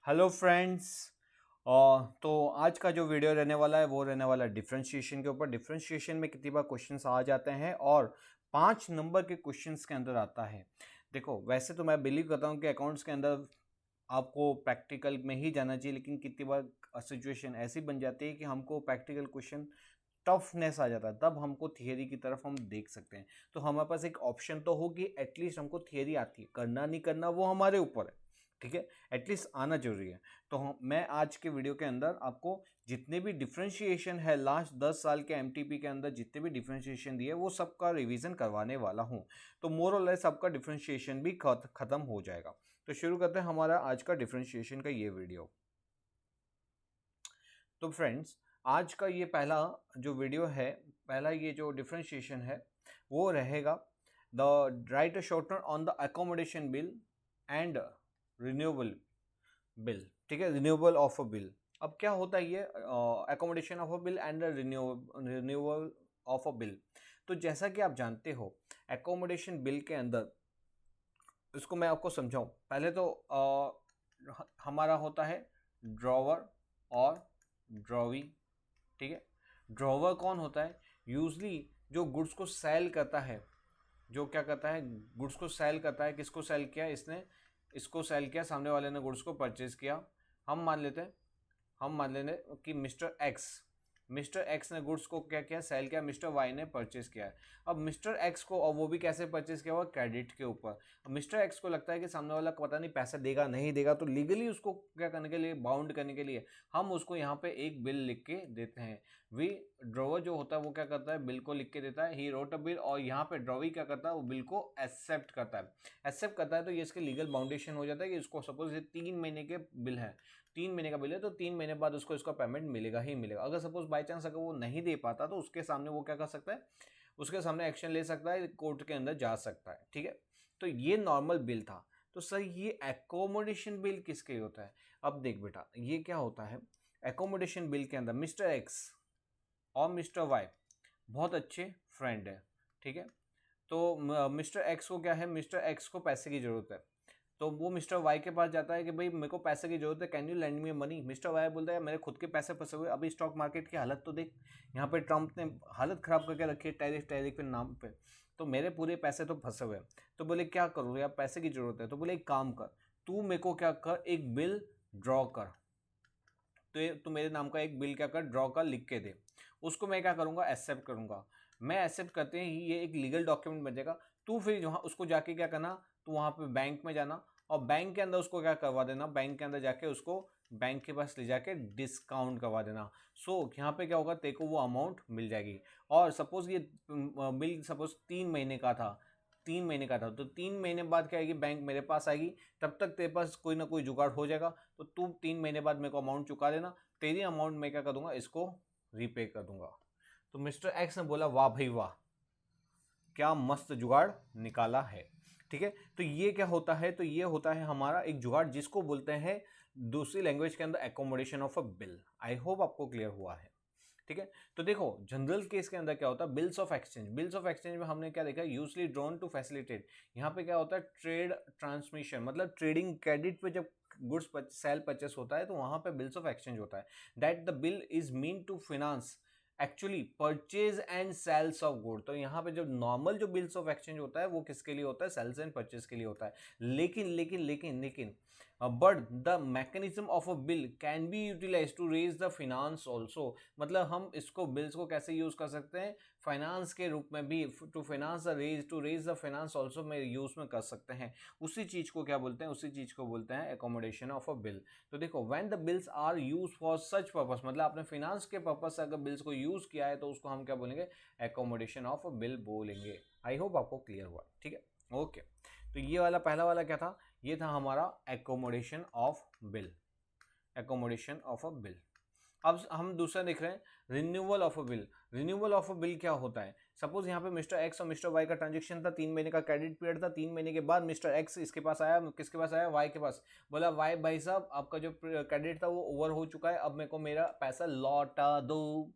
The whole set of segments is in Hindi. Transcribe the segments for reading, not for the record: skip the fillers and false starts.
Hello friends. तो आज का जो वीडियो रहने वाला है वो रहने वाला है डिफरेंशिएशन के ऊपर। डिफरेंशिएशन में कितनी बार क्वेश्चंस आ जाते हैं और 5 नंबर के क्वेश्चंस के अंदर आता है। देखो, वैसे तो मैं बिलीव करता हूँ कि अकाउंट्स के अंदर आपको प्रैक्टिकल में ही जाना चाहिए, लेकिन कितनी बार सिचुएशन ऐसी बन जाती है कि हमको प्रैक्टिकल क्वेश्चन टफनेस आ जाता है, तब हमको थियरी की तरफ हम देख सकते हैं। तो हमारे पास एक ऑप्शन तो होगी, एटलीस्ट हमको थियरी आती है, करना नहीं करना वो हमारे ऊपर है। ठीक है, एटलीस्ट आना जरूरी है। तो मैं आज के वीडियो के अंदर आपको जितने भी डिफरेंशिएशन है लास्ट 10 साल के एमटीपी के अंदर जितने भी डिफरेंशिएशन दिए वो सबका रिवीजन करवाने वाला हूँ। तो मोर और लेस सबका डिफरेंशिएशन भी खत्म हो जाएगा। तो शुरू करते हैं हमारा आज का डिफरेंशिएशन का ये वीडियो। तो फ्रेंड्स, आज का ये पहला जो वीडियो है, पहला ये जो डिफरेंशिएशन है वो रहेगा the right a short note on the accommodation bill and renewable bill. ठीक है, रिन्यूएबल ऑफ अ बिल। अब क्या होता है ये accommodation of a bill and renewal of a bill. तो जैसा कि आप जानते हो, अकोमोडेशन बिल के अंदर, इसको मैं आपको समझाऊं पहले तो हमारा होता है ड्रॉवर और ड्रॉवी। ठीक है, ड्रॉवर कौन होता है? यूजली जो गुड्स को सेल करता है, जो क्या करता है, गुड्स को सेल करता है। किसको सेल किया इसने? इसको सेल किया, सामने वाले ने गुड्स को परचेज किया। हम मान लेते हैं, हम मान लेंगे कि मिस्टर एक्स ने गुड्स को क्या किया, सेल किया, मिस्टर वाई ने परचेज किया है। अब मिस्टर एक्स को, और वो भी कैसे परचेज किया हुआ? क्रेडिट के ऊपर। अब मिस्टर एक्स को लगता है कि सामने वाला पता नहीं पैसा देगा नहीं देगा, तो लीगली उसको क्या करने के लिए, बाउंड करने के लिए हम उसको यहाँ पे एक बिल लिख के देते हैं। वी ड्रॉवर जो होता है वो क्या करता है, बिल को लिख के देता है, ही रोट अ बिल, और यहाँ पे ड्रॉवी क्या करता है, वो बिल को एक्सेप्ट करता है। एक्सेप्ट करता है तो ये इसके लीगल बाउंडेशन हो जाता है कि इसको सपोज ये 3 महीने के बिल है, 3 महीने का बिल है, तो 3 महीने बाद उसको इसका पेमेंट मिलेगा ही मिलेगा। अगर सपोज बाई चांस अगर वो नहीं दे पाता तो उसके सामने वो क्या कर सकता है, उसके सामने एक्शन ले सकता है, कोर्ट के अंदर जा सकता है। ठीक है, तो ये नॉर्मल बिल था। तो सर ये एकोमोडेशन बिल किसके लिए होता है? अब देख बेटा, ये क्या होता है, एकोमोडेशन बिल के अंदर मिस्टर एक्स और मिस्टर वाई बहुत अच्छे फ्रेंड है। ठीक है, तो मिस्टर एक्स को क्या है, मिस्टर एक्स को पैसे की जरूरत है, तो वो मिस्टर वाई के पास जाता है कि भाई मेरे को पैसे की जरूरत है, can you land me money. Mister Y बोलता है मेरे खुद के पैसे फंसे हुए, अभी स्टॉक मार्केट की हालत तो देख, यहाँ पे ट्रंप ने हालत खराब करके रखी है टैरिफ टैरिफ के नाम पे, तो मेरे पूरे पैसे तो फंसे हुए हैं। तो बोले क्या करूँ यार, पैसे की जरूरत है। तो बोले एक काम कर, तू मेरे को क्या कर, एक बिल ड्रॉ कर। तो ये तू मेरे नाम का एक बिल क्या कर, ड्रॉ कर, लिख के दे। उसको मैं क्या करूँगा, एक्सेप्ट करूँगा। मैं एक्सेप्ट करते ही ये एक लीगल डॉक्यूमेंट बन जाएगा। तू फिर वहाँ उसको जाके क्या करना, तो वहाँ पे बैंक में जाना और बैंक के अंदर उसको क्या करवा देना, बैंक के अंदर जाके उसको बैंक के पास ले जाके डिस्काउंट करवा देना। सो यहाँ पे क्या होगा, तेरे को वो अमाउंट मिल जाएगी। और सपोज ये बिल सपोज 3 महीने का था, 3 महीने का था, तो 3 महीने बाद क्या आएगी, बैंक मेरे पास आएगी। तब तक तेरे पास कोई ना कोई जुगाड़ हो जाएगा, तो तू 3 महीने बाद मेरे को अमाउंट चुका देना, तेरी अमाउंट मैं क्या कर दूंगा, इसको रीपे कर दूंगा। तो मिस्टर एक्स ने बोला वाह भाई वाह, क्या मस्त जुगाड़ निकाला है। ठीक है, तो ये क्या होता है, तो ये होता है हमारा एक जुगाड़ जिसको बोलते हैं दूसरी लैंग्वेज के अंदर accommodation of a bill. I hope आपको क्लियर हुआ है। ठीक है, तो देखो जनरल केस के अंदर क्या होता है, bills of exchange. Bills of exchange में हमने क्या देखा, यूजली ड्रॉन टू फैसिलिटेट। यहाँ पे क्या होता है, ट्रेड ट्रांसमिशन, मतलब ट्रेडिंग क्रेडिट पे जब गुड्स सेल परचेस होता है तो वहां पे बिल्स ऑफ एक्सचेंज होता है। That the bill is mean to finance actually purchase and sales of good. तो यहाँ पे जो नॉर्मल जो बिल्स ऑफ एक्सचेंज होता है वो किसके लिए होता है, सेल्स एंड परचेज के लिए होता है। लेकिन लेकिन लेकिन लेकिन but the mechanism of a bill can be utilize to raise the finance also. मतलब हम इसको बिल्स को कैसे यूज कर सकते हैं, फाइनेंस के रूप में भी, to finance the raise, to raise the finance also में यूज में कर सकते हैं। उसी चीज को क्या बोलते हैं, उसी चीज को बोलते हैं एकोमोडेशन ऑफ अ बिल। तो देखो when the bills are use for such purpose, मतलब आपने फाइनेंस के पर्पस से अगर बिल्स को यूज किया है तो उसको हम क्या बोलेंगे, एकोमोडेशन ऑफ अ बिल बोलेंगे। आई होप आपको क्लियर हुआ। ठीक है, ओके। तो ये वाला पहला वाला क्या था, ये था हमारा accommodation of bill, accommodation of a bill. अब हम दूसरा देख रहे हैं, renewal of a bill. Renewal of a bill क्या होता है, सपोज यहाँ पे मिस्टर एक्स और मिस्टर वाई का ट्रांजेक्शन था, 3 महीने का क्रेडिट पीरियड था। 3 महीने के बाद मिस्टर एक्स इसके पास आया, किसके पास आया, वाई के पास। बोला वाई भाई साहब आपका जो क्रेडिट था वो ओवर हो चुका है, अब मेरे को मेरा पैसा लौटा दो।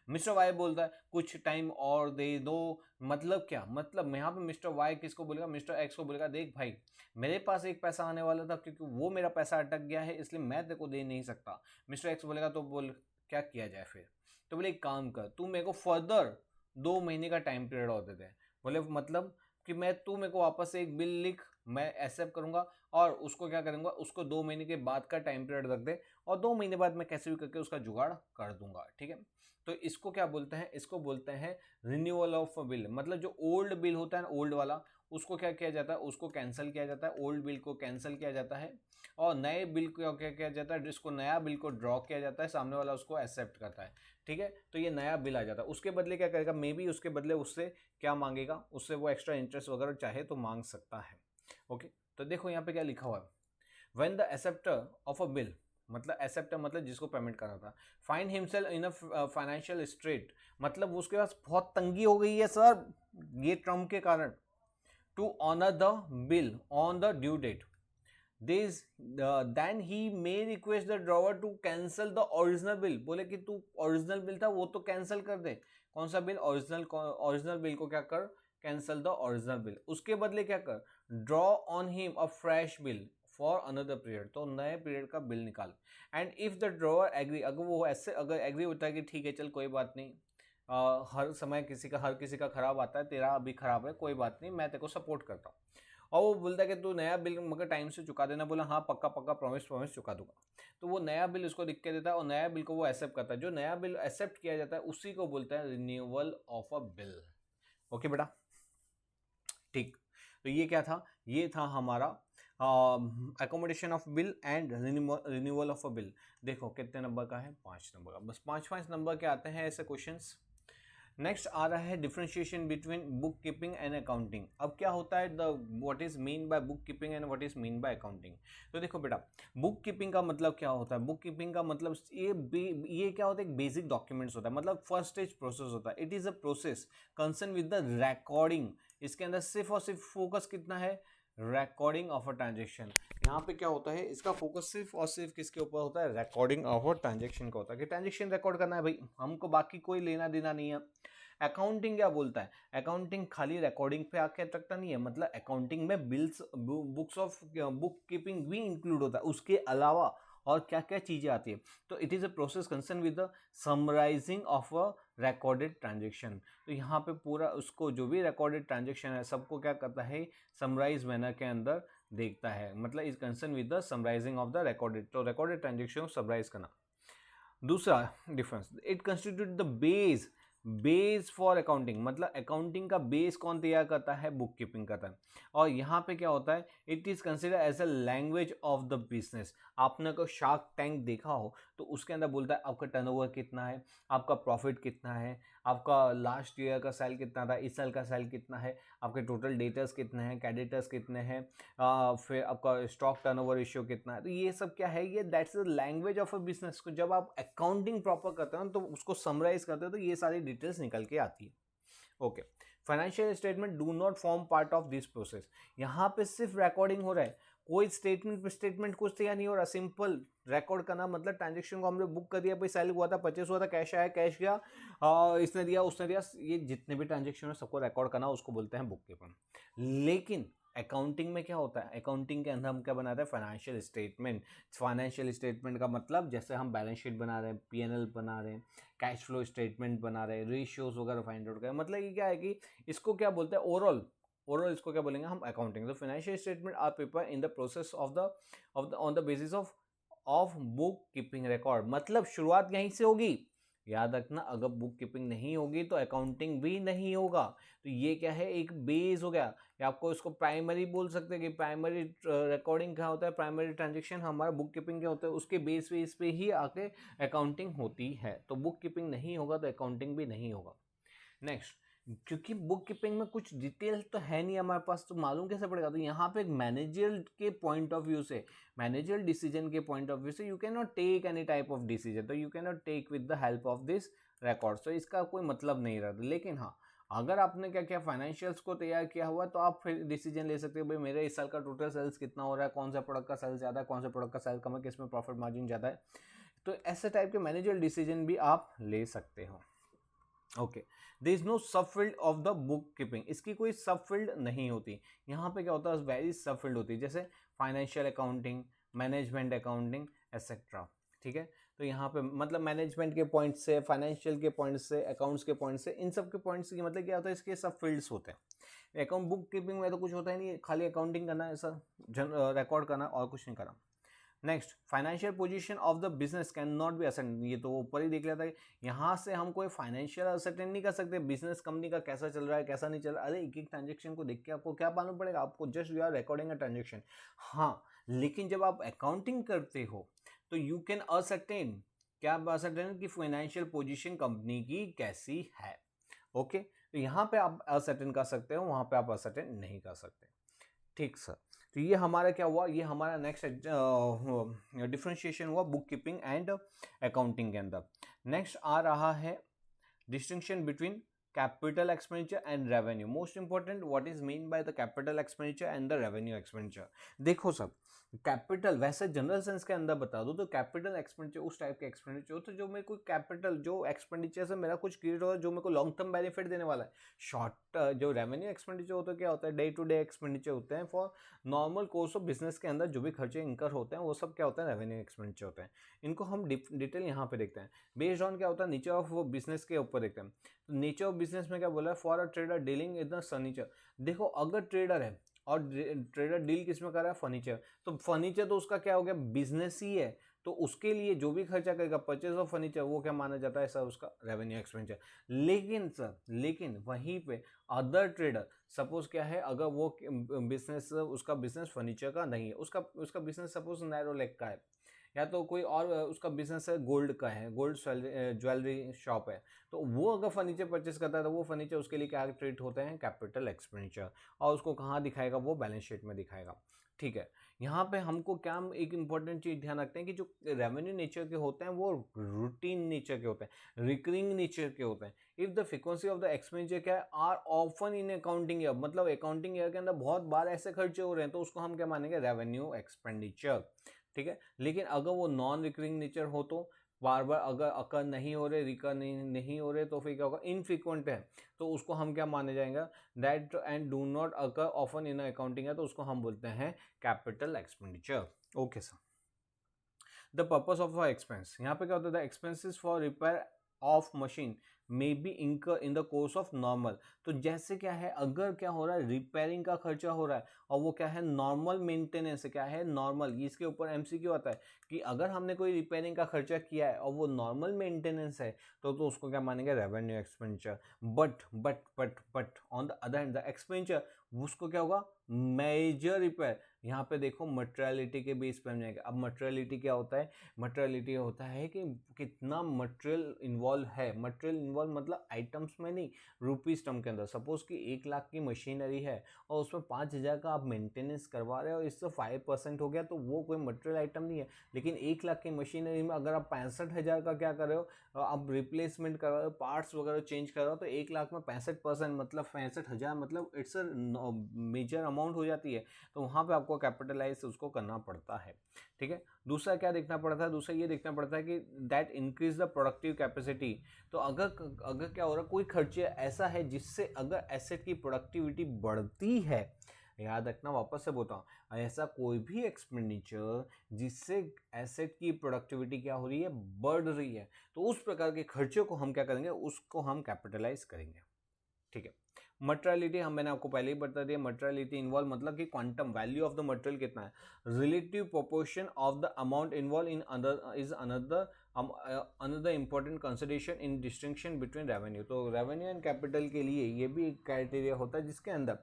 मिस्टर वाई बोलता है कुछ टाइम और दे दो, मतलब क्या, मतलब यहाँ पे मिस्टर वाई किसको बोलेगा, मिस्टर एक्स को बोलेगा देख भाई मेरे पास एक पैसा आने वाला था क्योंकि वो मेरा पैसा अटक गया है इसलिए मैं तेरे को दे नहीं सकता। मिस्टर एक्स बोलेगा तो बोल क्या किया जाए फिर, तो बोले एक काम कर तू मेरे को फर्दर 2 महीने का टाइम पीरियड और दे दे। बोले मतलब कि मैं तू मेरे को वापस से एक बिल लिख, मैं एक्सेप्ट करूंगा और उसको क्या करूंगा, उसको 2 महीने के बाद का टाइम पीरियड रख दे और 2 महीने बाद मैं कैसे भी करके उसका जुगाड़ कर दूंगा, ठीक है। तो इसको क्या बोलते हैं, इसको बोलते हैं रिन्यूअल ऑफ बिल। मतलब जो ओल्ड बिल होता है ना, ओल्ड वाला, उसको क्या किया जाता है, उसको कैंसिल किया जाता है, ओल्ड बिल को कैंसिल किया जाता है और नए बिल को क्या किया जाता है, जिसको नया बिल को ड्रॉ किया जाता है, सामने वाला उसको एक्सेप्ट करता है, ठीक है। तो ये नया बिल आ जाता है, उसके बदले क्या करेगा, मे बी उसके बदले उससे क्या मांगेगा, उससे वो एक्स्ट्रा इंटरेस्ट वगैरह चाहे तो मांग सकता है। ओके, तो देखो यहाँ पे क्या लिखा हुआ है, when the acceptor of a bill, मतलब एक्सेप्टर मतलब जिसको पेमेंट करना था, find himself in a financial straight, मतलब उसके पास बहुत तंगी हो गई है सर ये ट्रम्प के कारण, to honour the bill on the due date, this then he may request the drawer to cancel the original bill. बोले कि तू ओरिजिनल बिल था वो तो कैंसिल कर दे, कौन सा बिल, ओरिजिनल बिल को क्या कर, कैंसल द ओरिजिनल बिल, उसके बदले क्या कर, draw on him a fresh bill for another period, तो नए पीरियड का बिल निकाल। And if the drawer agree, अगर वो ऐसे अगर एग्री होता है कि ठीक है चल कोई बात नहीं, हर समय हर किसी का खराब आता है, तेरा अभी खराब है कोई बात नहीं, मैं तेरे को सपोर्ट करता हूँ, और वो बोलता है कि तू नया बिल मगर टाइम से चुका देना, बोला हाँ पक्का पक्का प्रॉमिस चुका दूंगा, तो वो नया बिल उसको लिख के देता है और नया बिल को वो एक्सेप्ट करता है। जो नया बिल एक्सेप्ट किया जाता है उसी को बोलते हैं renewal of a bill. Okay बेटा, ठीक। तो ये क्या था, ये था हमारा accommodation of bill and renewal of a bill. देखो कितने नंबर का है, 5 नंबर का, बस 5 नंबर के आते हैं ऐसे क्वेश्चंस। नेक्स्ट आ रहा है differentiation between book keeping and accounting. अब क्या होता है, the what is mean by book keeping and what is mean by accounting. तो देखो बेटा, बुक कीपिंग का मतलब क्या होता है, बुक कीपिंग का मतलब ये क्या होता है, एक बेसिक डॉक्यूमेंट्स होता है, मतलब फर्स्ट स्टेज प्रोसेस होता है। It is a process concern with the recording, इसके अंदर सिर्फ और सिर्फ फोकस कितना है, रिकॉर्डिंग ऑफ अ ट्रांजेक्शन। यहाँ पे क्या होता है, इसका फोकस सिर्फ और सिर्फ किसके ऊपर होता है, रिकॉर्डिंग ऑफ अ ट्रांजेक्शन का होता है, कि ट्रांजेक्शन रिकॉर्ड करना है भाई, हमको बाकी कोई लेना देना नहीं है। अकाउंटिंग क्या बोलता है, अकाउंटिंग खाली रिकॉर्डिंग पे आके अटकता नहीं है, मतलब अकाउंटिंग में bills books of book keeping भी इंक्लूड होता है, उसके अलावा और क्या क्या चीजें आती है। तो it is a process concern with the summarising of a recorded transaction. तो यहाँ पे पूरा उसको जो भी रिकॉर्डेड ट्रांजेक्शन है सबको क्या करता है, समराइज मैनर के अंदर देखता है, मतलब is concern with the summarising of the recorded, तो रिकॉर्डेड ट्रांजेक्शन को समराइज करना। दूसरा difference, it constitute the base for accounting, मतलब अकाउंटिंग का बेस कौन तैयार करता है, बुक कीपिंग करता है। और यहाँ पे क्या होता है, it is consider as a language of the business. आपने को शार्क टैंक देखा हो तो उसके अंदर बोलता है आपका टर्नओवर कितना है, आपका प्रॉफिट कितना है, आपका लास्ट ईयर का सेल कितना था, इस साल का सेल कितना है, आपके टोटल डेटर्स कितने हैं, क्रेडिटर्स कितने हैं, फिर आपका स्टॉक टर्नओवर रेशियो कितना है। तो ये सब क्या है, ये that's the language of a business को जब आप अकाउंटिंग प्रॉपर करते हो तो उसको समराइज करते हो तो ये सारी डिटेल्स निकल के आती है। Okay, financial statement do not form part of this process. यहाँ पे सिर्फ रिकॉर्डिंग हो रहा है, कोई स्टेटमेंट कुछ तैयार नहीं हो रहा, सिंपल रिकॉर्ड करना, मतलब ट्रांजेक्शन को हमने बुक कर दिया, भाई सेल हुआ था, परचेस हुआ था, कैश आया, कैश गया, इसने दिया उसने दिया, ये जितने भी ट्रांजेक्शन है सबको रिकॉर्ड करना, उसको बोलते हैं बुक कीपिंग। लेकिन अकाउंटिंग में क्या होता है, अकाउंटिंग के अंदर हम क्या बनाते हैं, फाइनेंशियल स्टेटमेंट। फाइनेंशियल स्टेटमेंट का मतलब जैसे हम बैलेंस शीट बना रहे हैं, पीएनएल बना रहे हैं, कैश फ्लो स्टेटमेंट बना रहे हैं, रेशियोज वगैरह फाइंड आउट करें, मतलब ये क्या है कि इसको क्या बोलते हैं, ओवरऑल इसको क्या बोलेंगे हम, अकाउंटिंग। तो financial statement are paper in the process of the on the basis of book keeping record, मतलब शुरुआत यहीं से होगी। याद रखना, अगर बुक कीपिंग नहीं होगी तो अकाउंटिंग भी नहीं होगा। तो ये क्या है, एक बेस हो गया, या आपको इसको प्राइमरी बोल सकते हैं कि प्राइमरी रिकॉर्डिंग क्या होता है, प्राइमरी ट्रांजेक्शन हमारा बुक कीपिंग क्या होता है, उसके बेस पे ही आके अकाउंटिंग होती है। तो बुक कीपिंग नहीं होगा तो अकाउंटिंग भी नहीं होगा। नेक्स्ट, क्योंकि बुक कीपिंग में कुछ डिटेल तो है नहीं हमारे पास, तो मालूम कैसे पड़ेगा, तो यहाँ पे एक मैनेजर के पॉइंट ऑफ व्यू से, मैनेजर डिसीजन के पॉइंट ऑफ व्यू से, you can not take any type of decision, तो you can not take with the help of this record, तो इसका कोई मतलब नहीं रहता। लेकिन हाँ, अगर आपने क्या किया, फाइनेंशियल्स को तैयार किया हुआ, तो आप फिर डिसीजन ले सकते हो, भाई मेरे इस साल का टोटल सेल्स कितना हो रहा है, कौन सा प्रोडक्ट का सेल्स ज़्यादा है, कौन सा प्रोडक्ट का सेल कम है, किस में प्रॉफिट मार्जिन ज़्यादा है। तो ऐसे टाइप के मैनेजर डिसीजन भी आप ले सकते हो। ओके, देयर इज नो सब field of the book keeping, इसकी कोई सब फील्ड नहीं होती। यहाँ पे क्या होता है, वेरी सब फील्ड होती है, जैसे financial accounting, management accounting etcetera. ठीक है, तो यहाँ पे मतलब मैनेजमेंट के पॉइंट से, फाइनेंशियल के पॉइंट से, अकाउंट्स के पॉइंट से, इन सब के पॉइंट से मतलब क्या होता है, इसके सब फील्ड्स होते हैं। अकाउंट बुक कीपिंग में तो कुछ होता ही नहीं, खाली अकाउंटिंग करना है सर, रिकॉर्ड करना और कुछ नहीं करना। Next, financial position of the business can not be ascertain, ये तो ऊपर ही देख लिया था। यहाँ से हम कोई फाइनेंशियल असर्टेन नहीं कर सकते, बिजनेस कंपनी का कैसा चल रहा है कैसा नहीं चल रहा है। अरे एक एक ट्रांजेक्शन को देख के आपको क्या मालूम पड़ेगा, आपको just you are recording a transaction. हाँ, लेकिन जब आप अकाउंटिंग करते हो तो यू कैन असर्टेन, क्या आप असर्टेन कि फाइनेंशियल पोजीशन कंपनी की कैसी है। ओके, तो यहाँ पे आप असर्टेन कर सकते हो, वहाँ पे आप असर्टेन नहीं कर सकते। ठीक सर, तो ये हमारा क्या हुआ, ये हमारा नेक्स्ट डिफ्रेंशिएशन हुआ बुक कीपिंग एंड अकाउंटिंग के अंदर। नेक्स्ट आ रहा है distinction between capital expenditure and revenue. Most important, what is mean by the capital expenditure and the revenue expenditure. देखो सब, कैपिटल वैसे जनरल सेंस के अंदर बता दो तो कैपिटल एक्सपेंडिचर उस टाइप के एक्सपेंडिचर होते हैं जो मेरे को कैपिटल, जो एक्सपेंडिचर से मेरा कुछ क्रिएट हो, जो मेरे को लॉन्ग टर्म बेनिफिट देने वाला है। शॉर्ट जो रेवेन्यू एक्सपेंडिचर होता है, क्या होता है, डे टू डे एक्सपेंडिचर होते हैं for normal course of business के अंदर जो भी खर्चे इंकर होते हैं वो सब क्या होता है, रेवेन्यू एक्सपेंडिचर होते हैं। इनको हम डिटेल यहाँ पे देखते हैं, बेस्ड ऑन क्या होता है, नेचर ऑफ वो बिजनेस के ऊपर देखते हैं। तो नेचर ऑफ बिजनेस में क्या बोला है, for a trader dealing in the furniture. देखो अगर ट्रेडर है और ट्रेडर डील किस में कर रहा है, फर्नीचर, तो फर्नीचर तो उसका क्या हो गया, बिजनेस ही है, तो उसके लिए जो भी खर्चा करेगा परचेज ऑफ फर्नीचर, वो क्या माना जाता है सर, उसका रेवेन्यू एक्सपेंडिचर। लेकिन सर, लेकिन वहीं पे अदर ट्रेडर, सपोज क्या है, अगर वो बिजनेस, उसका बिजनेस फर्नीचर का नहीं है, उसका उसका बिजनेस सपोज नैरो लेग का है, या तो कोई और उसका बिजनेस है गोल्ड का है, गोल्ड ज्वेलरी शॉप है, तो वो अगर फर्नीचर परचेस करता है तो वो फर्नीचर उसके लिए क्या ट्रीट होते हैं, कैपिटल एक्सपेंडिचर, और उसको कहाँ दिखाएगा, वो बैलेंस शीट में दिखाएगा। ठीक है, यहाँ पे हमको क्या एक इंपॉर्टेंट चीज ध्यान रखते हैं कि जो रेवेन्यू नेचर के होते हैं वो रूटीन नेचर के होते हैं, रिकरिंग नेचर के होते हैं। If the frequency of the expenditure क्या है, are often in accounting year, मतलब अकाउंटिंग ईयर के अंदर बहुत बार ऐसे खर्चे हो रहे हैं तो उसको हम क्या मानेंगे, रेवेन्यू एक्सपेंडिचर। ठीक है, लेकिन अगर वो नॉन रिकरिंग नेचर हो तो बार बार अगर अकर नहीं हो रहे, रिकर नहीं हो रहे, तो फिर क्या होगा, इनफ्रीक्वेंट है, तो उसको हम क्या माने जाएगा, that and do not occur often in accounting है, तो उसको हम बोलते हैं capital expenditure. Okay sir, the purpose of expense, यहाँ पे क्या होता है, expenses for repair of machine may be incur in the course of normal. तो जैसे क्या है, अगर क्या हो रहा है, रिपेयरिंग का खर्चा हो रहा है और वो क्या है, नॉर्मल मेंटेनेंस है, क्या है, नॉर्मल, इसके ऊपर एमसीक्यू आता है कि अगर हमने कोई रिपेयरिंग का खर्चा किया है और वो नॉर्मल मेंटेनेंस है तो उसको क्या मानेंगे, revenue expenditure. But on the other hand the expenditure, उसको क्या होगा, मेजर रिपेयर। यहाँ पे देखो मटेरियलिटी के बेस पर हम जाएंगे। अब मटेरियलिटी क्या होता है, मटेरियलिटी होता है कि कितना मटेरियल इन्वॉल्व है, मटेरियल इन्वॉल्व मतलब आइटम्स में नहीं, रुपीज टर्म के अंदर। सपोज कि 1 लाख की मशीनरी है और उसमें 5,000 का आप मेंटेनेंस करवा रहे हो, इससे 5% हो गया, तो वो कोई मटेरियल आइटम नहीं है। लेकिन 1 लाख की मशीनरी में अगर आप 65,000 का क्या कर रहे हो, आप रिप्लेसमेंट कर रहे हो, पार्ट्स वगैरह चेंज कर रहे हो, तो 1 लाख में 65% मतलब 65,000, मतलब इट्स अ मेजर अमाउंट हो जाती है, तो वहाँ पे आपको कैपिटलाइज उसको करना पड़ता है। ठीक है, दूसरा क्या देखना पड़ता है, दूसरा ये देखना पड़ता है कि that increase the productive capacity. तो अगर अगर क्या हो रहा है, कोई खर्चे ऐसा है जिससे अगर एसेट की प्रोडक्टिविटी बढ़ती है, याद रखना, वापस से बोलता हूँ, ऐसा कोई भी एक्सपेंडिचर जिससे एसेट की प्रोडक्टिविटी क्या हो रही है, बढ़ रही है, तो उस प्रकार के खर्चों को हम क्या करेंगे, उसको हम कैपिटलाइज करेंगे। ठीक है, मटेरियलिटी हम मैंने आपको पहले ही बता दिया, मटेरियलिटी इन्वॉल्व मतलब कि quantum value of the material कितना है, relative proportion of the amount involve in other is another important consideration in distinction between revenue. तो रेवेन्यू एंड कैपिटल के लिए ये भी एक क्राइटेरिया होता है जिसके अंदर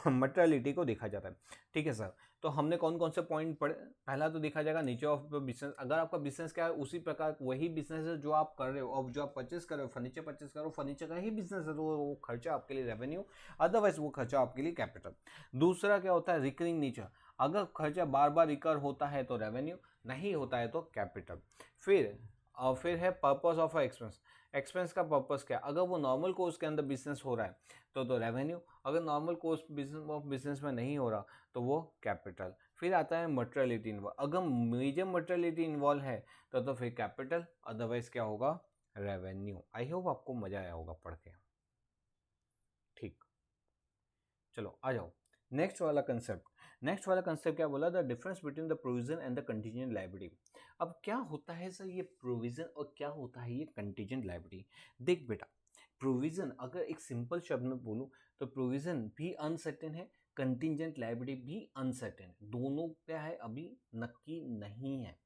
मटेरियलिटी को देखा जाता है। ठीक है सर, तो हमने कौन कौन से पॉइंट पढ़े, पहला तो देखा जाएगा नेचर ऑफ बिजनेस। अगर आपका बिजनेस क्या है, उसी प्रकार वही बिजनेस है जो आप कर रहे हो, और जो आप परचेस कर रहे हो, फर्नीचर परचेस कर रहे हो, फर्नीचर का ही बिजनेस है, तो वो खर्चा आपके लिए रेवेन्यू, अदरवाइज वो खर्चा आपके लिए कैपिटल। दूसरा क्या होता है, रिकरिंग नेचर, अगर खर्चा बार बार रिकर होता है तो रेवेन्यू, नहीं होता है तो कैपिटल। फिर है पर्पस ऑफ एक्सपेंस, एक्सपेंस का पर्पस क्या, अगर वो नॉर्मल कोर्स के अंदर बिजनेस हो रहा है तो रेवेन्यू, अगर नॉर्मल कोर्स बिजनेस में नहीं हो रहा तो वो कैपिटल। फिर आता है मटेरियलिटी इन्वॉल्व, अगर मेजर मटेरियलिटी इन्वॉल्व है तो फिर कैपिटल, अदरवाइज क्या होगा, रेवेन्यू। आई होप आपको मजा आया होगा पढ़ के। ठीक, चलो आ जाओ नेक्स्ट वाला कंसेप्ट। नेक्स्ट वाला कंसेप्ट क्या बोला, the difference between the provision and the contingent liability. अब क्या होता है सर ये प्रोविजन और क्या होता है ये कंटीजेंट लायबिलिटी। देख बेटा, प्रोविजन अगर एक सिंपल शब्द में बोलूं तो प्रोविजन भी अनसर्टेन है, कंटीजेंट लायबिलिटी भी अनसर्टेन है, दोनों क्या है अभी नक्की नहीं है।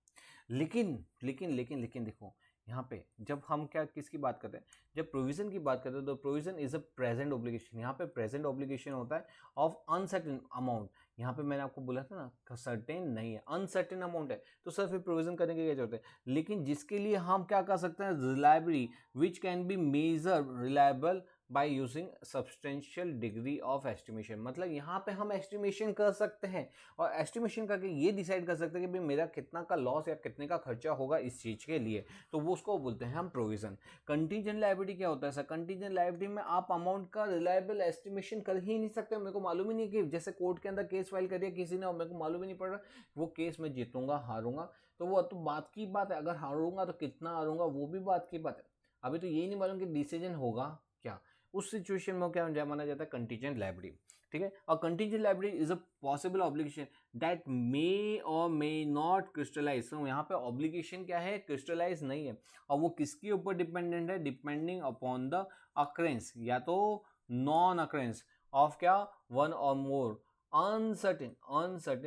लेकिन लेकिन लेकिन लेकिन देखो यहाँ पे जब हम क्या किसकी बात करते हैं, जब प्रोविजन की बात करते हैं तो provision is a present obligation. यहाँ पे प्रेजेंट ऑब्लिगेशन होता है ऑफ अनसर्टेन अमाउंट। यहाँ पे मैंने आपको बोला था ना सर्टेन नहीं है, अनसर्टेन अमाउंट है, तो सर फिर प्रोविजन करने की क्या जरूरत है। लेकिन जिसके लिए हम क्या कर सकते हैं, reliability which can be measure reliable by using substantial degree of estimation. मतलब यहाँ पे हम एस्टिमेशन कर सकते हैं और एस्टिमेशन करके ये डिसाइड कर सकते हैं कि भाई मेरा कितना का लॉस या कितने का खर्चा होगा इस चीज़ के लिए, तो वो उसको बोलते हैं हम प्रोविजन। कंटीजेंट लायबिलिटी क्या होता है सर, कंटीजेंट लायबिलिटी में आप अमाउंट का रिलायबल एस्टिमेशन कर ही नहीं सकते। मेरे को मालूम ही नहीं कि जैसे कोर्ट के अंदर केस फाइल कर दिया किसी ने और मेरे को मालूम ही नहीं पड़ रहा वो केस में जीतूंगा हारूंगा, तो वो तो बात की बात है, अगर हारूंगा तो कितना हारूंगा वो भी बात की बात है। अभी तो यही नहीं मालूम कि डिसीजन होगा क्या, उस सिचुएशन में क्या माना जाता है कंटीजेंट लायबिलिटी। ठीक है, और contingent liability is a possible obligation that may और मे नॉट क्रिस्टलाइज। तो यहाँ पे ऑब्लिगेशन क्या है, क्रिस्टलाइज नहीं है, और वो किसके ऊपर डिपेंडेंट है, डिपेंडिंग अपॉन द अक्रेंस या तो नॉन अक्रेंस ऑफ क्या one or more uncertain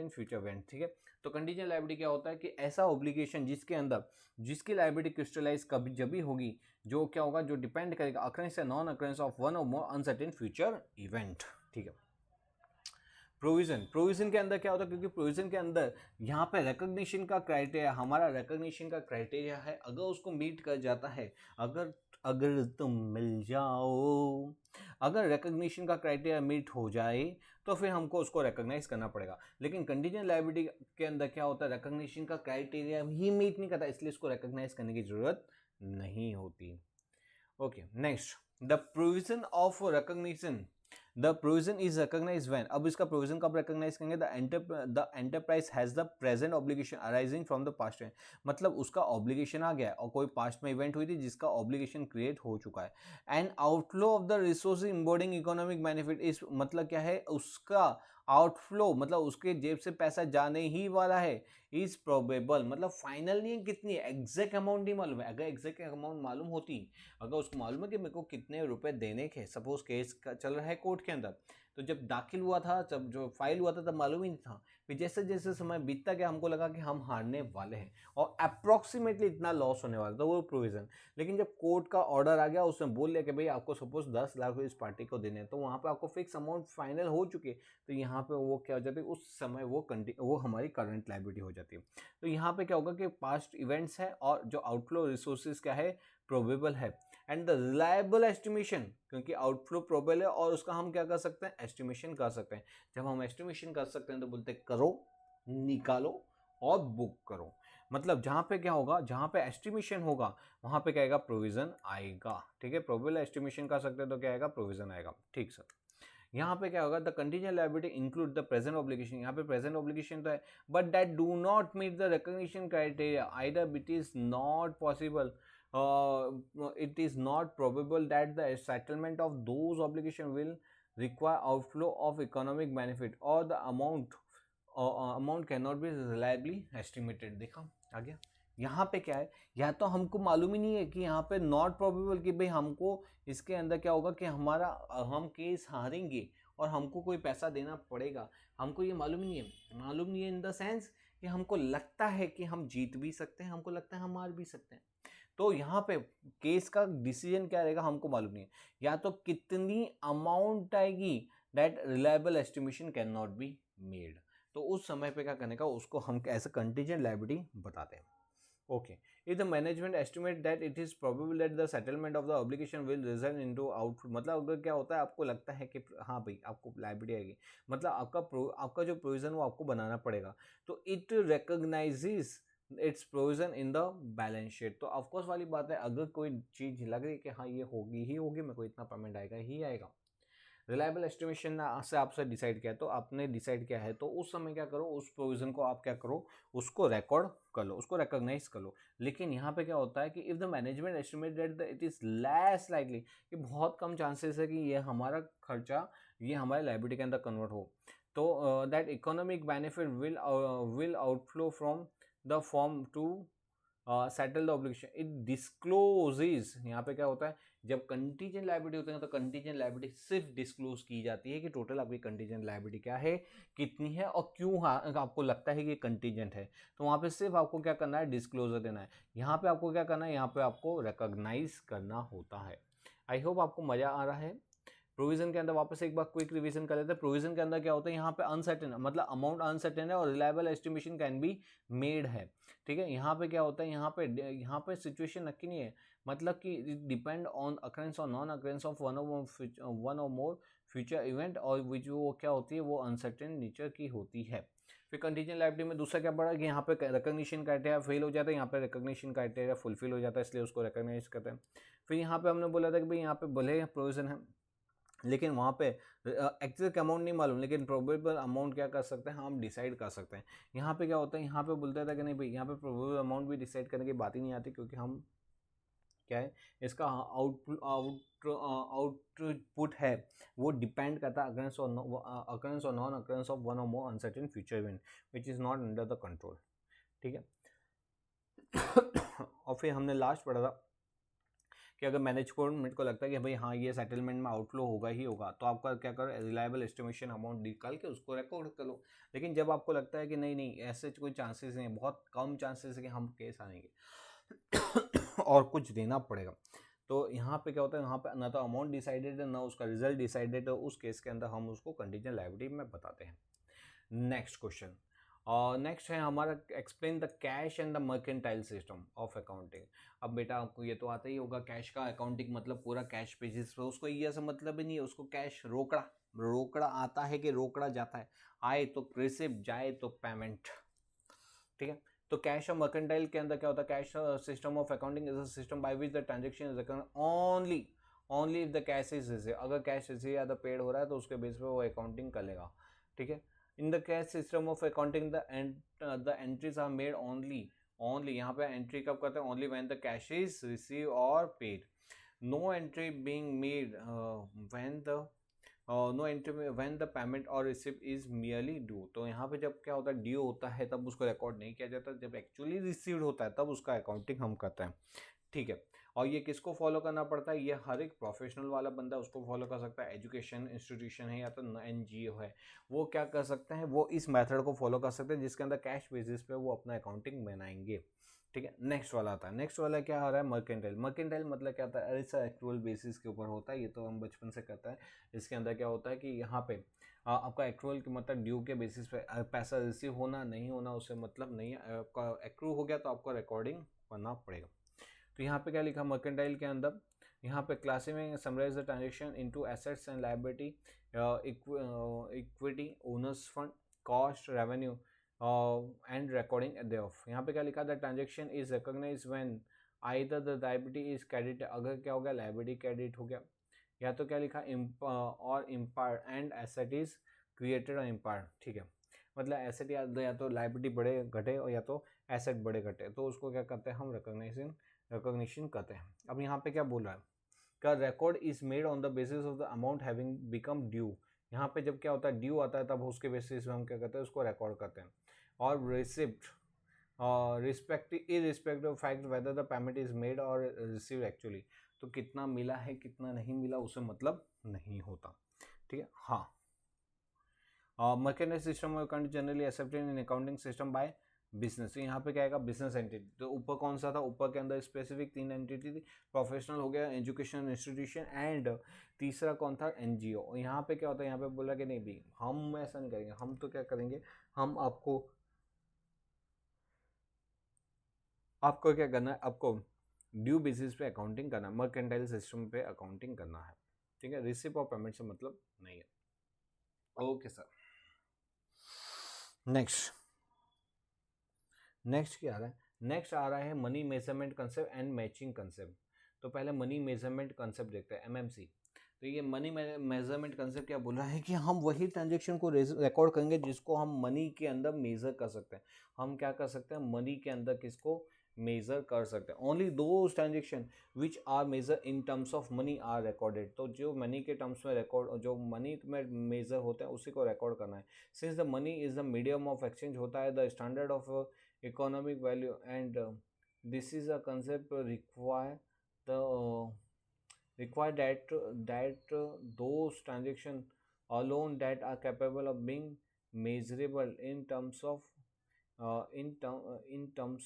future event. ठीक है, तो कंटीजेंट लायबिलिटी क्या होता है कि ऐसा ऑब्लिगेशन जिसके अंदर जिसकी लायबिलिटी क्रिस्टलाइज कभी जब भी होगी जो क्या होगा, जो डिपेंड करेगा अक्रेंस या non occurrence of one or more uncertain future event. ठीक है, प्रोविजन के अंदर क्या होता है, क्योंकि प्रोविजन के अंदर यहाँ पे रिकॉग्निशन का क्राइटेरिया, हमारा रिकॉग्निशन का क्राइटेरिया है, अगर उसको मीट कर जाता है, अगर अगर तुम मिल जाओ, अगर रिकॉग्निशन का क्राइटेरिया मीट हो जाए तो फिर हमको उसको रिकॉग्नाइज करना पड़ेगा। लेकिन कंटीजेंट लायबिलिटी के अंदर क्या होता है, रिकॉग्निशन का क्राइटेरिया ही मीट नहीं करता, इसलिए इसको रिकॉग्नाइज करने की जरूरत नहीं होती। Okay, next, the provision of recognition, the provision is recognise when. अब इसका प्रोविजन कब रिकॉग्नाइज करेंगे, the enterprise has the present obligation arising from the past event. मतलब उसका ऑब्लिगेशन आ गया और कोई पास्ट में इवेंट हुई थी जिसका ऑब्लिगेशन क्रिएट हो चुका है। And outflow of the resource embodying economic benefit इस मतलब क्या है, उसका आउटफ्लो मतलब उसके जेब से पैसा जाने ही वाला है, इज प्रोबेबल मतलब फाइनल नहीं है, कितनी एग्जैक्ट अमाउंट नहीं मालूम है। अगर एग्जैक्ट अमाउंट मालूम होती, अगर उसको मालूम है कि मेरे को कितने रुपए देने के, सपोज केस चल रहा है कोर्ट के अंदर, तो जब दाखिल हुआ था, जब जो फाइल हुआ था तब मालूम ही नहीं था, फिर जैसे जैसे समय बीतता गया हमको लगा कि हम हारने वाले हैं और अप्रॉक्सीमेटली इतना लॉस होने वाला था, वो प्रोविजन। लेकिन जब कोर्ट का ऑर्डर आ गया उसने बोल दिया कि भाई आपको सपोज 10 लाख इस पार्टी को देने हैं, तो वहाँ पे आपको फिक्स अमाउंट फाइनल हो चुके, तो यहाँ पे वो क्या हो जाती है, उस समय वो हमारी करंट लायबिलिटी हो जाती है। तो यहाँ पे क्या होगा कि पास्ट इवेंट्स है और जो आउटफ्लो रिसोर्सेज क्या है, प्रोबेबल है, एंड द रिलायबल एस्टिमेशन, क्योंकि आउटफ्लो प्रोबेबल है और उसका हम क्या कर सकते हैं, एस्टिमेशन कर सकते हैं। जब हम एस्टिमेशन कर सकते हैं तो बोलते हैं करो, निकालो और बुक करो। मतलब जहाँ पे क्या होगा, जहाँ पे एस्टिमेशन होगा वहाँ पे क्या आएगा, प्रोविजन आएगा। ठीक है, प्रोबेबल एस्टिमेशन कर सकते हैं तो क्या आएगा, प्रोविजन आएगा। ठीक सर, यहाँ पे क्या होगा, the contingent liability include the present obligation. यहाँ पे प्रेजेंट ऑब्लिगेशन तो है but that do not meet the recognition criteria, either it is not possible, it is not probable that the settlement of those obligation will require outflow of economic benefit or the amount cannot be reliably estimated। देखा आ गया, यहाँ पे क्या है, या तो हमको मालूम ही नहीं है कि यहाँ पे नॉट प्रोबेबल कि भाई हमको इसके अंदर क्या होगा कि हम केस हारेंगे और हमको कोई पैसा देना पड़ेगा, हमको ये मालूम ही नहीं है। मालूम नहीं है इन द सेंस कि हमको लगता है कि हम जीत भी सकते हैं, हमको लगता है हम हार भी सकते हैं। तो यहाँ पे केस का डिसीजन क्या रहेगा हमको मालूम नहीं है, या तो कितनी अमाउंट आएगी, that reliable estimation can not be made. तो उस समय पे क्या करने का, उसको हम एज अ कंटीजेंट लायबिलिटी बताते हैं। Okay, if the management estimate that it is probable that the settlement of the obligation will result into out, मतलब अगर क्या होता है, आपको लगता है कि हाँ भाई आपको लायबिलिटी आएगी, मतलब आपका जो प्रोविजन वो आपको बनाना पड़ेगा, तो it recognises it's provision in the balance sheet. तो ऑफकोर्स वाली बात है, अगर कोई चीज़ लग रही है कि हाँ ये होगी ही होगी, मेरे को इतना पेमेंट आएगा ही आएगा, रिलायबल एस्टिमेशन से आपसे डिसाइड किया, तो आपने डिसाइड किया है तो उस समय क्या करो, उस प्रोविजन को आप क्या करो, उसको रिकॉर्ड कर लो, उसको रिकॉग्नाइज कर लो। लेकिन यहाँ पे क्या होता है कि if the management estimate that it is less likely, कि बहुत कम चांसेस है कि ये हमारा खर्चा ये हमारे लायबिलिटी के अंदर कन्वर्ट हो, तो that economic benefit will outflow from the form to settle the obligation, it discloses. यहाँ पे क्या होता है, जब कंटीजेंट लायबिलिटी होते हैं तो कंटीजेंट लायबिलिटी सिर्फ डिस्क्लोज की जाती है कि टोटल आपकी कंटीजेंट लायबिलिटी क्या है, कितनी है और क्यों आपको लगता है कि कंटीजेंट है। तो वहाँ पे सिर्फ आपको क्या करना है, डिस्क्लोजर देना है। यहाँ पे आपको क्या करना है, यहाँ पे आपको रिकॉग्नाइज करना होता है। आई होप आपको मजा आ रहा है। प्रोविजन के अंदर वापस एक बार क्विक रिवीजन कर लेते हैं। प्रोविजन के अंदर क्या होता है, यहाँ पे अनसर्टेन मतलब अमाउंट अनसर्टेन है और reliable estimation can be made है। ठीक है, यहाँ पे क्या होता है, यहाँ पे सिचुएशन नक्की नहीं है, मतलब कि डिपेंड ऑन अकरेंस और non occurrence of one or more future event, और विच वो क्या होती है, वो अनसर्टेन नेचर की होती है। फिर कंटीजेंट लायबिलिटी में दूसरा क्या पड़ा कि यहाँ पे रिकॉग्निशन क्राइटेरिया फेल हो जाता है, यहाँ पे रिकॉग्निशन क्राइटेरिया फुलफिल हो जाता है, इसलिए उसको रिकॉग्नाइज करते हैं। फिर यहाँ पे हमने बोला था कि भाई यहाँ पे भले प्रोविजन है लेकिन वहाँ पे एग्जैक्ट अमाउंट नहीं मालूम, लेकिन प्रोबेबल अमाउंट क्या कर सकते हैं, हम डिसाइड कर सकते हैं। यहाँ पे क्या होता है, यहाँ पे बोलते थे कि नहीं भाई यहाँ पे प्रोबेबल अमाउंट भी डिसाइड करने की बात ही नहीं आती, क्योंकि हम क्या है इसका आउटपुट है वो डिपेंड करता है अकरेंस और non occurrence of one or more uncertain future event which is not under the control. ठीक है और फिर हमने लास्ट पढ़ा था कि अगर मैनेजमेंट को लगता है कि भाई हाँ ये सेटलमेंट में आउटफ्लो होगा ही होगा, तो आपका क्या करो, रिलायबल एस्टिमेशन अमाउंट निकाल के उसको रिकॉर्ड कर लो। लेकिन जब आपको लगता है कि नहीं नहीं ऐसे कोई चांसेस नहीं है, बहुत कम चांसेस है कि हम केस आएंगे और कुछ देना पड़ेगा, तो यहाँ पे क्या होता है, यहाँ पे ना तो अमाउंट डिसाइडेड है ना उसका रिजल्ट डिसाइडेड है, उस केस के अंदर हम उसको कंटीजेंट लायबिलिटी में बताते हैं। नेक्स्ट क्वेश्चन, नेक्स्ट है हमारा explain the cash and the mercantile system of accounting. अब बेटा आपको ये तो आता ही होगा, कैश का अकाउंटिंग मतलब पूरा कैश बेसिस पे, उसको ये ऐसा मतलब ही नहीं है, उसको कैश रोकड़ा रोकड़ा आता है कि रोकड़ा जाता है, आए तो रिसिप्ट जाए तो पेमेंट। ठीक है, तो कैश और मर्केंटाइल के अंदर क्या होता है, cash system of accounting is a system by which the transaction is only only if the cash is receive, अगर कैश रिसीव या तो पेड हो रहा है तो उसके बेस पे वो अकाउंटिंग कर लेगा। ठीक है, in the cash system of accounting the entries are made only यहाँ पे एंट्री कब करते हैं, only when the cash is receive or paid, no entry being made when the no entry when the payment or receipt is merely due. तो यहाँ पे जब क्या होता है, ड्यू होता है तब उसको रिकॉर्ड नहीं किया जाता, जब एक्चुअली रिसीव्ड होता है तब उसका अकाउंटिंग हम करते हैं। ठीक है, और ये किसको फॉलो करना पड़ता है, ये हर एक प्रोफेशनल वाला बंदा उसको फॉलो कर सकता है, एजुकेशन इंस्टीट्यूशन है या तो एनजीओ है, वो क्या कर सकते हैं, वो इस मेथड को फॉलो कर सकते हैं जिसके अंदर कैश बेसिस पे वो अपना अकाउंटिंग बनाएंगे। ठीक है, नेक्स्ट वाला आता है, नेक्स्ट वाला क्या आ रहा है, मर्केंटाइल। मर्केंटाइल मतलब क्या होता है, ऐसा एक्चुअल बेसिस के ऊपर होता है, ये तो हम बचपन से करते हैं। इसके अंदर क्या होता है कि यहाँ पे आपका एक्चुअल की मतलब ड्यू के बेसिस पे पैसा रिसीव होना नहीं होना उससे मतलब नहीं है, आपका एक्रू हो गया तो आपको रिकॉर्डिंग करना पड़ेगा। तो यहाँ पे क्या लिखा मर्केंटाइल के अंदर, यहाँ पे classifying summarise the transaction into assets and liability, equity, owners fund, cost, revenue and recording thereof. यहाँ पे क्या लिखा, the transaction is recognised when either the liability is credit, अगर क्या हो गया लायबिलिटी क्रेडिट हो गया, या तो क्या लिखा और empire and asset is created और इम्पायर। ठीक है, मतलब एसेट या तो लायबिलिटी बढ़े घटे और या तो एसेट बढ़े घटे, तो उसको क्या करते हैं हम रिकॉग्निशन करते हैं। अब यहाँ पे क्या बोल रहा है, का record is made on the basis of the amount having become due. यहाँ पे जब क्या होता है ड्यू आता है तब उसके बेसिस पे हम क्या करते हैं उसको रिकॉर्ड करते हैं। और receipt irrespective of fact whether the payment is made or received actually, तो कितना मिला है कितना नहीं मिला उसे मतलब नहीं होता। ठीक है, हाँ, mercantile system of accounting generally accepted in accounting system by business. तो यहाँ पे क्या आएगा, बिजनेस एंटिटी। तो ऊपर कौन सा था, ऊपर के अंदर स्पेसिफिक 3 एंटिटी थी, प्रोफेशनल हो गया, एजुकेशन इंस्टीट्यूशन एंड तीसरा कौन था, एनजीओ। यहाँ पे क्या होता है, यहाँ पे बोला कि नहीं भाई हम ऐसा नहीं करेंगे, हम तो क्या करेंगे, हम आपको क्या करना है, आपको ड्यू बेसिस पे अकाउंटिंग करना है, मर्केंटाइल सिस्टम पे अकाउंटिंग करना है। ठीक है, रिसिप्ट और पेमेंट से मतलब नहीं है। ओके सर, नेक्स्ट क्या आ रहा है, नेक्स्ट आ रहा है money measurement concept and matching concept. तो पहले मनी मेजरमेंट कंसेप्ट देखते हैं, एमएमसी। तो ये मनी मेजरमेंट कंसेप्ट क्या बोल रहा है कि हम वही ट्रांजेक्शन को रिकॉर्ड करेंगे जिसको हम मनी के अंदर मेजर कर सकते हैं। हम क्या कर सकते हैं, मनी के अंदर किसको मेजर कर सकते हैं। Only those transaction which are measure in terms of money are recorded. तो जो मनी के टर्म्स में रिकॉर्ड, जो मनी में मेजर होते हैं उसी को रिकॉर्ड करना है। Since the money is the medium of exchange होता है the standard of economic value and this is a concept require that those transactions alone that are capable of being measurable in terms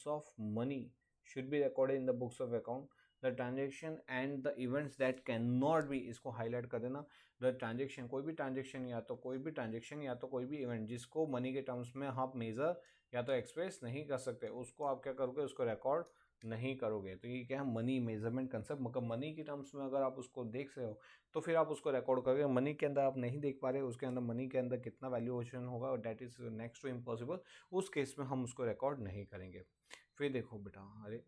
of money should be recorded in the books of account. The transaction and the events that cannot be, इसको हाईलाइट कर देना, द ट्रांजेक्शन, कोई भी ट्रांजेक्शन या तो कोई भी ट्रांजेक्शन या तो कोई भी इवेंट जिसको मनी के टर्म्स में आप मेजर या तो एक्सप्रेस नहीं कर सकते, उसको आप क्या करोगे, उसको रिकॉर्ड नहीं करोगे। तो ये क्या है, मनी मेजरमेंट कंसेप्ट। मतलब मनी के टर्म्स में अगर आप उसको देख रहे हो तो फिर आप उसको रिकॉर्ड करोगे। मनी के अंदर आप नहीं देख पा रहे, उसके अंदर मनी के अंदर कितना वैल्यूएशन होगा, that is next to impossible, उस केस में हम उसको रिकॉर्ड नहीं करेंगे। फिर देखो बेटा, अरे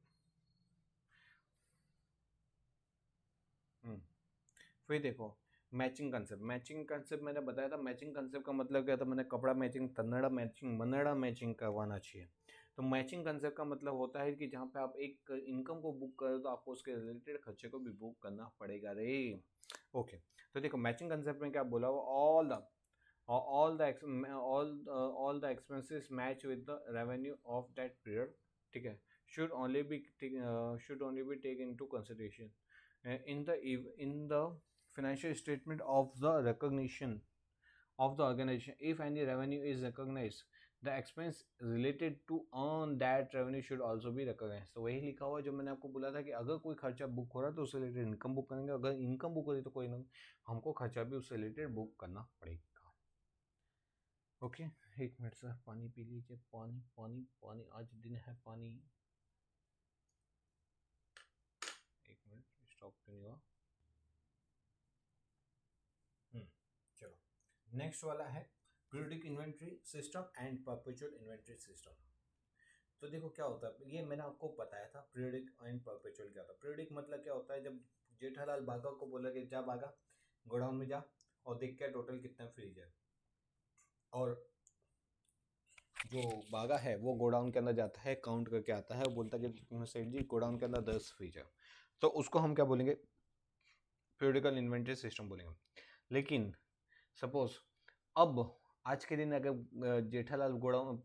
फिर देखो मैचिंग कंसेप्ट। मैचिंग कंसेप्ट मैंने बताया था, मैचिंग कंसेप्ट का मतलब क्या था, मैंने कपड़ा मैचिंग, तन्नड़ा मैचिंग, मनड़ा मैचिंग करवाना चाहिए। तो मैचिंग कंसेप्ट का मतलब होता है कि जहाँ पे आप एक इनकम को बुक करो तो आपको उसके रिलेटेड खर्चे को भी बुक करना पड़ेगा रे। ओके, तो देखो मैचिंग कंसेप्ट में क्या बोला हुआ, all the expenses match with the revenue of that period, ठीक है, should only be taken into consideration in the financial statement of the recognition of the organization. If any revenue is recognized, the expense related to earn that revenue should also be recognized. तो वही लिखा हुआ जो मैंने आपको बोला था कि अगर कोई खर्चा बुक हो रहा है तो उससे रिलेटेड इनकम बुक करेंगे, अगर इनकम बुक हो रही तो कोई ना हमको खर्चा भी उससे रिलेटेड बुक करना पड़ेगा। ओके, एक मिनट सर, पानी पी लीजिए, पानी पानी पानी, आज दिन है पानी। एक मिनट, स्टॉप क्यों नहीं हुआ। चलो, नेक्स्ट वाला है periodic inventory system and perpetual inventory system. तो देखो क्या होता है, ये मैंने आपको बताया था पीरियडिक एंड परपेचुअल क्या होता है। पीरियडिक मतलब क्या होता है, जब जेठालाल बाघा को बोला कि जा बाघा गोडाउन में जा और देख के टोटल कितना फ्रीज है, और जो बागा है वो गोडाउन के अंदर जाता है, काउंट करके आता है, वो बोलता है कि सेठ जी गोडाउन के अंदर 10 फ्रिज है, तो उसको हम क्या बोलेंगे, पीरियडिकल इन्वेंट्री सिस्टम बोलेंगे। लेकिन सपोज अब आज के दिन अगर जेठालाल गोडाउन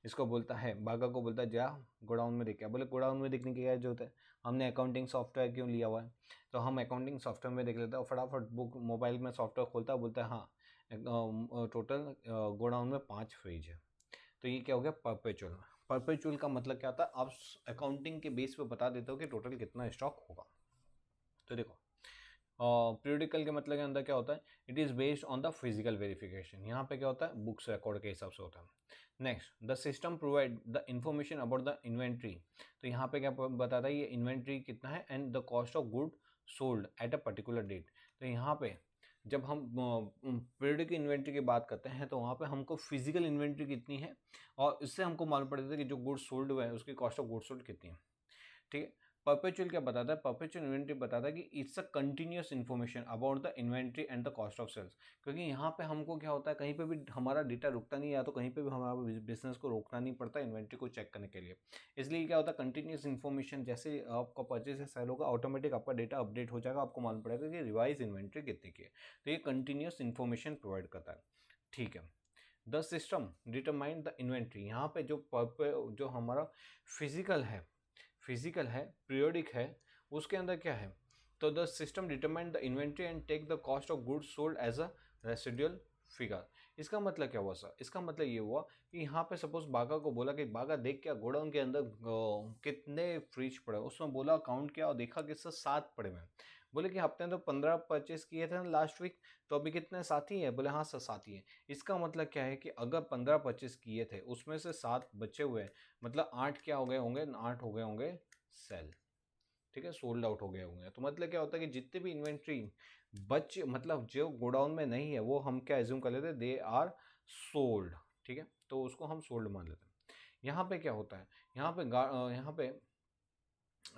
इसको बोलता है, बागा को बोलता है जा गोडाउन में देख, बोले गोडाउन में देखने की क्या जरूरत है, हमने अकाउंटिंग सॉफ्टवेयर क्यों लिया हुआ है, तो हम अकाउंटिंग सॉफ्टवेयर में देख लेते हैं, फटाफट बुक मोबाइल में सॉफ्टवेयर खोलता है, बोलता है हाँ टोटल गोडाउन में 5 फ्रिज है। तो ये क्या हो गया, परपेचुअल। परपेचुअल का मतलब क्या होता है, आप अकाउंटिंग के बेस पे बता देते हो कि टोटल कितना स्टॉक होगा। तो देखो पीरियडिकल के मतलब के अंदर क्या होता है, it is based on the physical verification. यहाँ पे क्या होता है, बुक्स रिकॉर्ड के हिसाब से होता है। Next, the system provide the information about the inventory. तो यहाँ पे क्या बताता है, ये इन्वेंट्री कितना है and the cost of good sold at a particular date. तो यहाँ पे जब हम पीरियडिक इन्वेंट्री की बात करते हैं तो वहाँ पे हमको फिजिकल इन्वेंट्री कितनी है और इससे हमको मालूम पड़ जाता है कि जो गुड सोल्ड हुआ है उसकी कॉस्ट ऑफ गुड सोल्ड कितनी है। ठीक है, परपेचुअल क्या बताता है, परपेचुअल इन्वेंट्री बताता है कि it's a continuous information about the inventory and the cost of sales. क्योंकि यहाँ पे हमको क्या होता है, कहीं पे भी हमारा डेटा रुकता नहीं है, या तो कहीं पे भी हमारा बिजनेस को रोकना नहीं पड़ता इन्वेंट्री को चेक करने के लिए। इसलिए क्या होता है, कंटिन्यूस इन्फॉर्मेशन, जैसे आपका परचेज या सेल होगा ऑटोमेटिक आपका डेटा अपडेट हो जाएगा, आपको मालूम पड़ेगा कि रिवाइज इन्वेंट्री कितने की है। तो ये कंटिन्यूस इन्फॉर्मेशन प्रोवाइड करता है। ठीक है, the system determine the inventory. यहाँ पे जो हमारा फिजिकल है पीरियोडिक है, उसके अंदर क्या है, तो the system determine the inventory and take the cost of goods sold as a residual figure. इसका मतलब क्या हुआ सर, इसका मतलब ये हुआ कि यहाँ पे सपोज बागा को बोला कि बागा देख क्या गोडाउन के अंदर कितने फ्रिज पड़े, उसमें बोला काउंट किया और देखा कि सर 7 पड़े हुए। बोले कि आपने तो 15 परचेस किए थे ना लास्ट वीक, तो अभी कितने, 7 ही है, बोले हाँ सर 7 ही है। इसका मतलब क्या है कि अगर 15 परचेस किए थे उसमें से 7 बचे हुए हैं, मतलब 8 क्या हो गए होंगे, 8 हो गए होंगे सेल। ठीक है, सोल्ड आउट हो गए होंगे। तो मतलब क्या होता है कि जितने भी इन्वेंट्री मतलब जो गोडाउन में नहीं है वो हम क्या एज्यूम कर लेते हैं, दे आर सोल्ड। ठीक है, तो उसको हम सोल्ड मान लेते हैं। यहाँ पे क्या होता है, यहाँ पे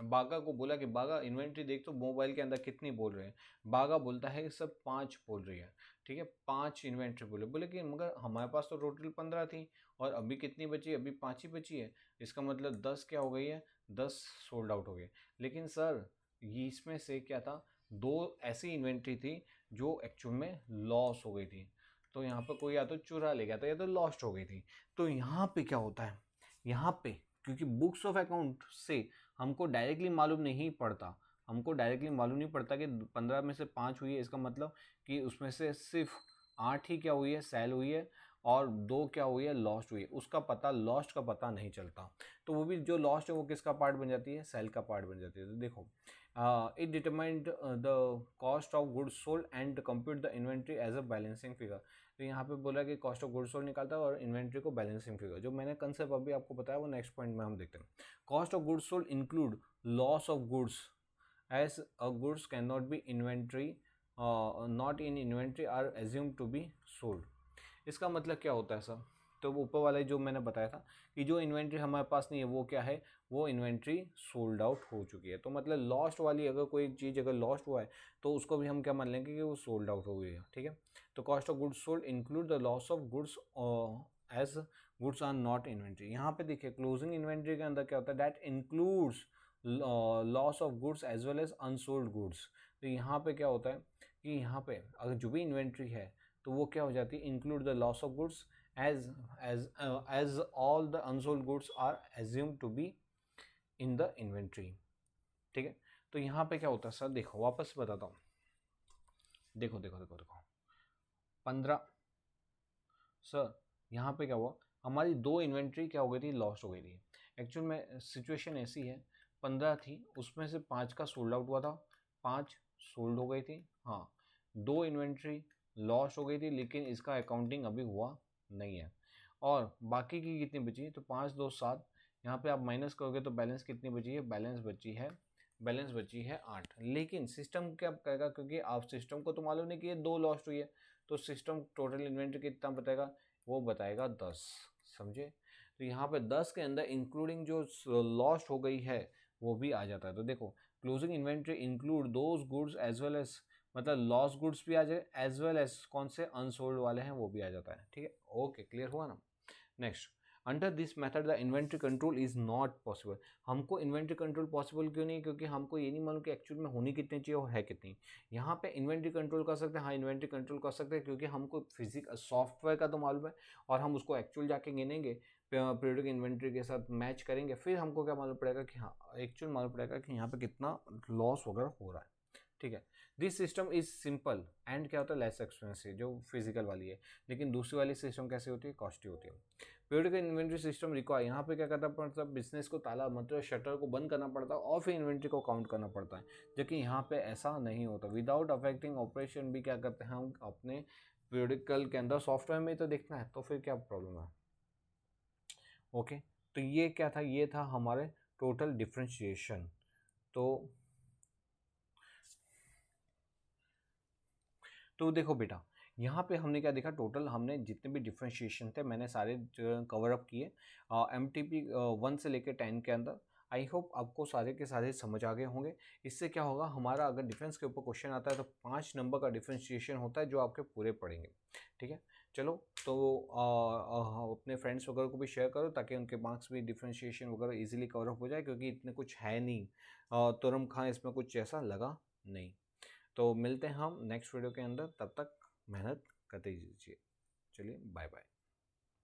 बागा को बोला कि बागा इन्वेंट्री देख तो मोबाइल के अंदर कितनी बोल रहे हैं। बागा बोलता है कि सब 5 बोल रही है, ठीक है, 5 इन्वेंट्री बोले कि मगर हमारे पास तो टोटल 15 थी और अभी कितनी बची है, अभी 5 ही बची है, इसका मतलब 10 क्या हो गई है, 10 सोल्ड आउट हो गए। लेकिन सर ये इसमें से क्या था, 2 ऐसी इन्वेंट्री थी जो एक्चुअल में लॉस हो गई थी। तो यहाँ पर कोई या तो चुरा ले गया था या तो लॉस्ट हो गई थी। तो यहाँ पे क्या होता है, यहाँ पे क्योंकि बुक्स ऑफ अकाउंट से हमको डायरेक्टली मालूम नहीं पड़ता, हमको डायरेक्टली मालूम नहीं पड़ता कि 15 में से 5 हुई है, इसका मतलब कि उसमें से सिर्फ 8 ही क्या हुई है, सेल हुई है, और 2 क्या हुई है, लॉस्ट हुई है। उसका पता, लॉस्ट का पता नहीं चलता। तो वो भी जो लॉस्ट है वो किसका पार्ट बन जाती है, सेल का पार्ट बन जाती है। तो देखो it determined the cost of goods sold and compute the inventory as a balancing figure. तो यहाँ पे बोला कि कॉस्ट ऑफ गुड्स सोल्ड निकालता है और इन्वेंट्री को बैलेंसिंग फिगर। जो मैंने कंसेप्ट अभी आपको बताया वो नेक्स्ट पॉइंट में हम देखते हैं। Cost of goods sold include loss of goods as a goods cannot be inventory not in inventory are assumed to be sold। इसका मतलब क्या होता है सर, तो ऊपर वाला जो मैंने बताया था कि जो इन्वेंट्री हमारे पास नहीं है वो क्या है, वो इन्वेंट्री सोल्ड आउट हो चुकी है। तो मतलब लॉस्ट वाली अगर कोई चीज़ अगर लॉस्ट हुआ है तो उसको भी हम क्या मान लेंगे कि वो सोल्ड आउट हो गई है, ठीक है। तो cost of goods sold include the loss of goods as goods are not inventory. यहाँ पे देखिए क्लोजिंग इन्वेंट्री के अंदर क्या होता है, that includes loss of goods as well as unsold goods. तो यहाँ पे क्या होता है कि यहाँ पे अगर जो भी इन्वेंट्री है तो वो क्या हो जाती है, include the loss of goods as all the unsold goods are assumed to be in the inventory, ठीक है। तो यहाँ पे क्या होता है सर, देखो वापस बताता हूँ, देखो देखो देखो देखो 15 सर यहाँ पे क्या हुआ, हमारी 2 इन्वेंट्री क्या हो गई थी, लॉस्ट हो गई थी। एक्चुअल में सिचुएशन ऐसी है, 15 थी उसमें से 5 का सोल्ड आउट हुआ था, 5 सोल्ड हो गई थी, हाँ 2 इन्वेंट्री लॉस्ट हो गई थी, लेकिन इसका अकाउंटिंग अभी हुआ नहीं है। और बाकी की कितनी बची, तो 5 2 7, यहाँ पे आप माइनस करोगे तो बैलेंस कितनी बची है, बैलेंस बची है 8। लेकिन सिस्टम क्या कहेगा, क्योंकि आप सिस्टम को तो मालूम नहीं कि ये 2 लॉस्ट हुई है, तो सिस्टम टोटल इन्वेंट्री कितना बताएगा, वो बताएगा 10, समझे। तो यहाँ पे 10 के अंदर इंक्लूडिंग जो लॉस्ट हो गई है वो भी आ जाता है। तो देखो closing inventory include those goods as well as, मतलब लॉस गुड्स भी आ जाए एज वेल एज कौन से अनसोल्ड वाले हैं वो भी आ जाता है, ठीक है। ओके क्लियर हुआ ना। Next, under this method the inventory control is not possible. हमको इन्वेंट्री कंट्रोल पॉसिबल क्यों नहीं, क्योंकि हमको ये नहीं मालूम कि एक्चुअल में होनी कितनी चाहिए और है कितनी। यहाँ पे इन्वेंट्री कंट्रोल कर सकते हैं, हाँ इन्वेंट्री कंट्रोल कर सकते हैं, क्योंकि हमको फिजिक सॉफ्टवेयर का तो मालूम है और हम उसको एक्चुअल जाके गिनेंगे, पीरियडिक इन्वेंट्री के साथ मैच करेंगे, फिर हमको क्या मालूम पड़ेगा कि हाँ एक्चुअल मालूम पड़ेगा कि यहाँ पे कितना लॉस वगैरह हो रहा है, ठीक है। This system is simple and क्या होता है, लेस एक्सपेंसिव, जो फिजिकल वाली है। लेकिन दूसरी वाली सिस्टम कैसे होती है, कॉस्टली होती है। पीरियडिक इन्वेंट्री सिस्टम रिक्वायर, यहाँ पे क्या करना पड़ता है, बिजनेस को ताला मतलब शटर को बंद करना पड़ता है और फिर इन्वेंट्री को काउंट करना पड़ता है, जबकि यहाँ पे ऐसा नहीं होता। विदाउट अफेक्टिंग ऑपरेशन भी क्या करते हैं हम अपने पीरियडिकल के अंदर सॉफ्टवेयर में तो देखना है, तो फिर क्या प्रॉब्लम है। ओके तो ये क्या था, ये था हमारे टोटल डिफ्रेंशिएशन। तो देखो बेटा यहाँ पे हमने क्या देखा, टोटल हमने जितने भी डिफ्रेंशिएशन थे मैंने सारे कवर अप किए MTP 1 से लेकर 10 के अंदर। आई होप आपको सारे के सारे समझ आ गए होंगे। इससे क्या होगा, हमारा अगर डिफरेंस के ऊपर क्वेश्चन आता है तो 5 नंबर का डिफ्रेंशिएशन होता है जो आपके पूरे पढ़ेंगे, ठीक है। चलो तो अपने फ्रेंड्स वगैरह को भी शेयर करो ताकि उनके मार्क्स भी डिफ्रेंशिएशन वगैरह इजीली कवर अप हो जाए, क्योंकि इतने कुछ है नहीं, तुरम खां इसमें कुछ ऐसा लगा नहीं। तो मिलते हैं हम नेक्स्ट वीडियो के अंदर, तब तक मेहनत करते दीजिए। चलिए बाय बाय।